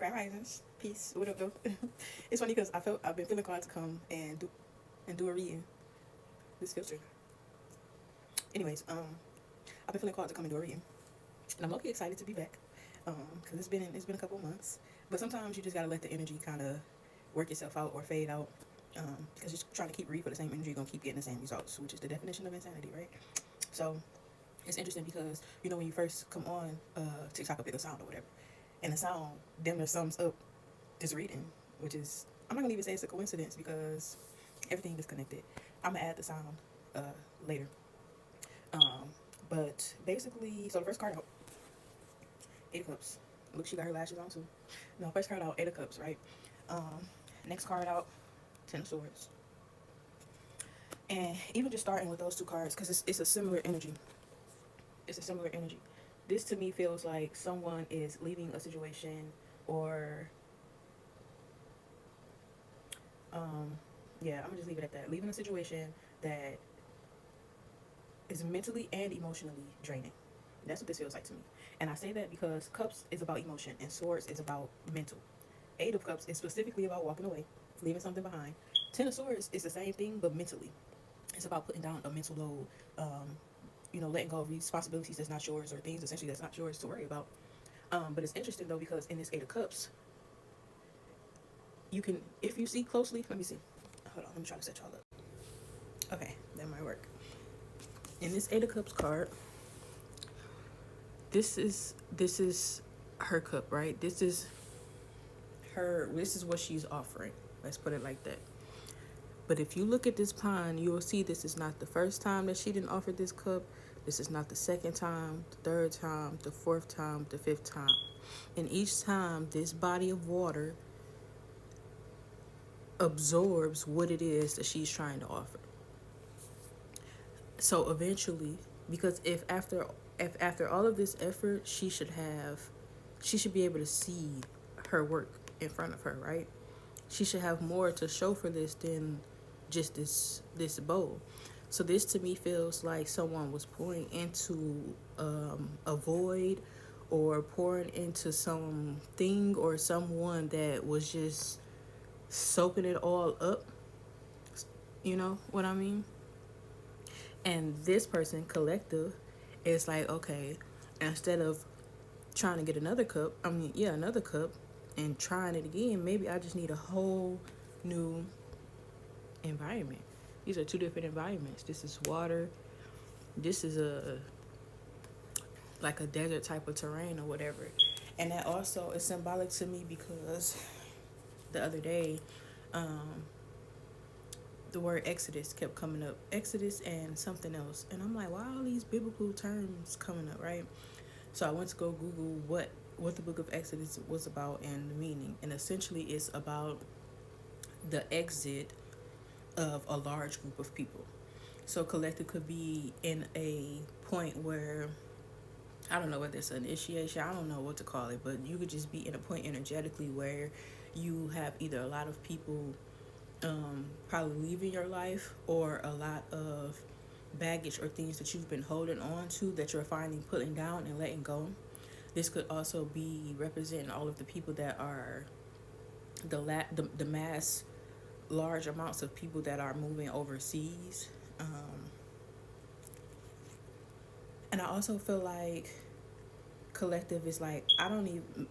Grand Risings, peace. What up, though? It's funny because I've been feeling called to come and do a reading. This filter. Anyways, I've been feeling called to come and do a reading, and I'm lucky excited to be back. Because it's been a couple of months, but sometimes you just gotta let the energy kind of work itself out or fade out. Because you're trying to keep read for the same energy, you're gonna keep getting the same results, which is the definition of insanity, right? So it's interesting because when you first come on TikTok, will pick a sound or whatever, and the sound damn near sums up this reading, which is, I'm not gonna even say it's a coincidence because everything is connected. I'm gonna add the sound uh, later. Um, but basically, so the first card out, Eight of Cups. Look, she got her lashes on too. No, first card out, Eight of Cups, right? Um, Next card out, Ten of Swords. And even just starting with those two cards, because it's a similar energy. It's a similar energy. This to me feels like someone is leaving a situation, or um, yeah, I'm gonna just leave it at that. Leaving a situation that is mentally and emotionally draining. That's what this feels like to me. And I say that because Cups is about emotion and Swords is about mental. Eight of Cups is specifically about walking away, leaving something behind. Ten of Swords is the same thing, but mentally. It's about putting down a mental load, letting go of responsibilities that's not yours, or things essentially that's not yours to worry about. But it's interesting though, because in this Eight of Cups, you can, if you see closely, let me see. Hold on, let me try to set y'all up. Okay, that might work. In this Eight of Cups card, this is her cup, right? This is what she's offering. Let's put it like that. But if you look at this pine, you will see this is not the first time that she didn't offer this cup. This is not the second time, the third time, the fourth time, the fifth time. And each time, this body of water absorbs what it is that she's trying to offer. So eventually, because if after all of this effort, she should be able to see her work in front of her, right? She should have more to show for this than just this bowl. So this to me feels like someone was pouring into a void, or pouring into something or someone that was just soaking it all up. You know what I mean? And this person, collective, is like, okay, instead of trying to get another cup, and trying it again, maybe I just need a whole new environment. These are two different environments. This is water. This is like a desert type of terrain or whatever. And that also is symbolic to me because the other day, um, the word Exodus kept coming up. Exodus and something else. And I'm like, why are all these biblical terms coming up, right? So I went to go Google what the book of Exodus was about and the meaning. And essentially it's about the exit of a large group of people. So collective could be in a point where, I don't know whether it's an initiation, I don't know what to call it, but you could just be in a point energetically where you have either a lot of people probably leaving your life, or a lot of baggage or things that you've been holding on to that you're finally putting down and letting go. This could also be representing all of the people that are the mass large amounts of people that are moving overseas. And I also feel like collective is like,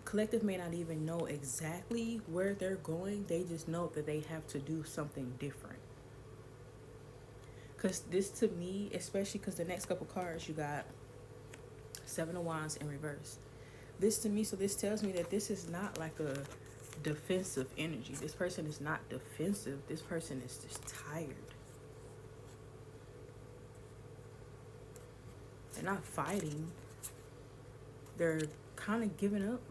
collective may not even know exactly where they're going. They just know that they have to do something different. Because this to me, especially because the next couple cards you got Seven of Wands in reverse. This to me, so this tells me that this is not like a defensive energy. This person is not defensive. This person is just tired. They're not fighting. They're kind of giving up,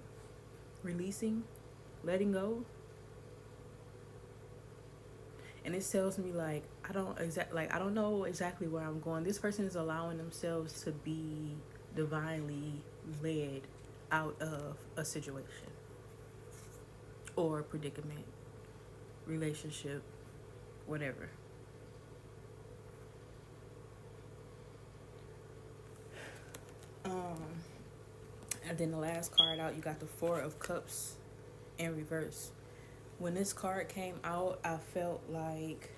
releasing, letting go. And it tells me like, I don't know exactly where I'm going. This person is allowing themselves to be divinely led out of a situation or predicament, relationship, whatever. And then the last card out, you got the Four of Cups in reverse. When this card came out, I felt like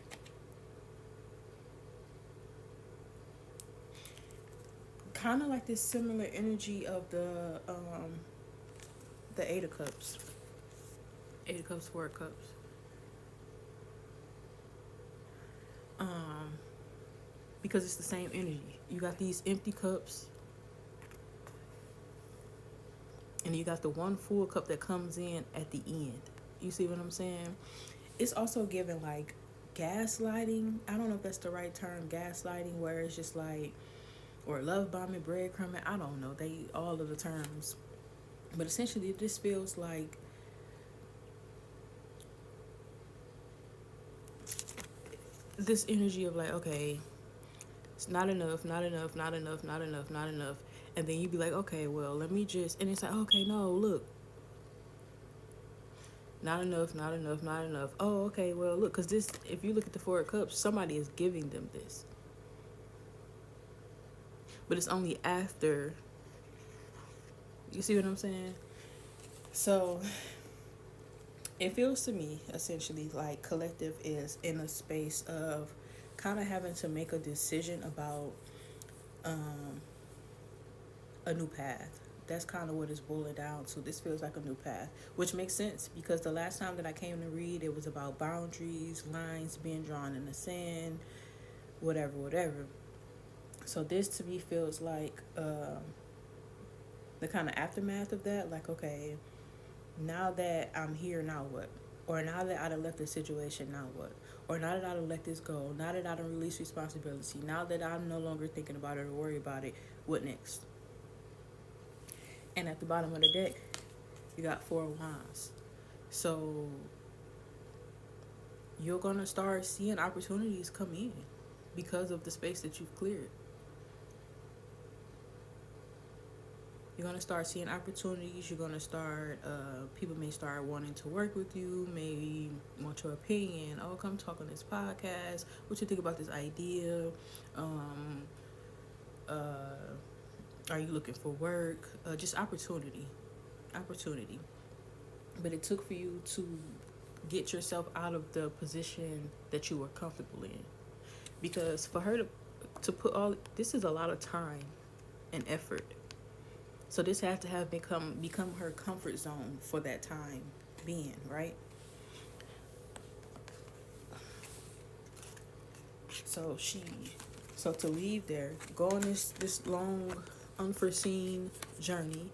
kind of like this similar energy of the Eight of Cups. Eight of Cups, Four of Cups. Because it's the same energy. You got these empty cups, and you got the one full cup that comes in at the end. You see what I'm saying? It's also given like gaslighting. I don't know if that's the right term, gaslighting, where it's just like, or love bombing, breadcrumbing. I don't know. They all of the terms, but essentially, this feels like this energy of like, okay, it's not enough, not enough, not enough, not enough, not enough. And then you be like, okay, well, let me just, and it's like, okay, no, look. Not enough, not enough, not enough. Oh, okay, well, look, because this, if you look at the Four of Cups, somebody is giving them this. But it's only after, you see what I'm saying? So, it feels to me, essentially, like collective is in a space of kind of having to make a decision about a new path. That's kind of what it's boiling down to. This feels like a new path, which makes sense because the last time that I came to read, it was about boundaries, lines being drawn in the sand, whatever. So this to me feels like the kind of aftermath of that. Like, okay, now that I'm here, now what? Or now that I done left the situation, now what? Or now that I done let this go, now that I done released responsibility, now that I'm no longer thinking about it or worry about it, what next? And at the bottom of the deck, you got Four of Wands. So you're going to start seeing opportunities come in because of the space that you've cleared. You're going to start seeing opportunities. You're going to start, people may start wanting to work with you, may want your opinion. Oh, come talk on this podcast. What you think about this idea? Are you looking for work? Just opportunity. But it took for you to get yourself out of the position that you were comfortable in. Because for her to put all, this is a lot of time and effort. So this had to have become her comfort zone for that time being, right? So to leave there, go on this long, unforeseen journey,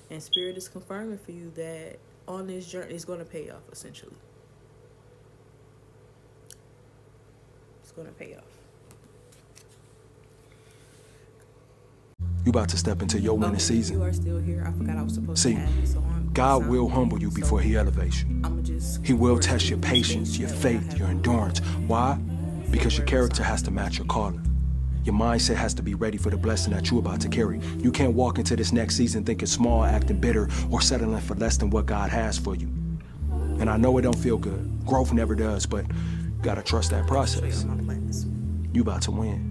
and Spirit is confirming for you that on this journey it's going to pay off, essentially. It's going to pay off. You about to step into your winning season. You are still here. I forgot I was supposed to have this on. God will humble you before he elevates you. He will test your patience, your faith, your endurance. Why? Because your character has to match your calling. Your mindset has to be ready for the blessing that you're about to carry. You can't walk into this next season thinking small, acting bitter, or settling for less than what God has for you. And I know it don't feel good. Growth never does, but you gotta trust that process. You about to win.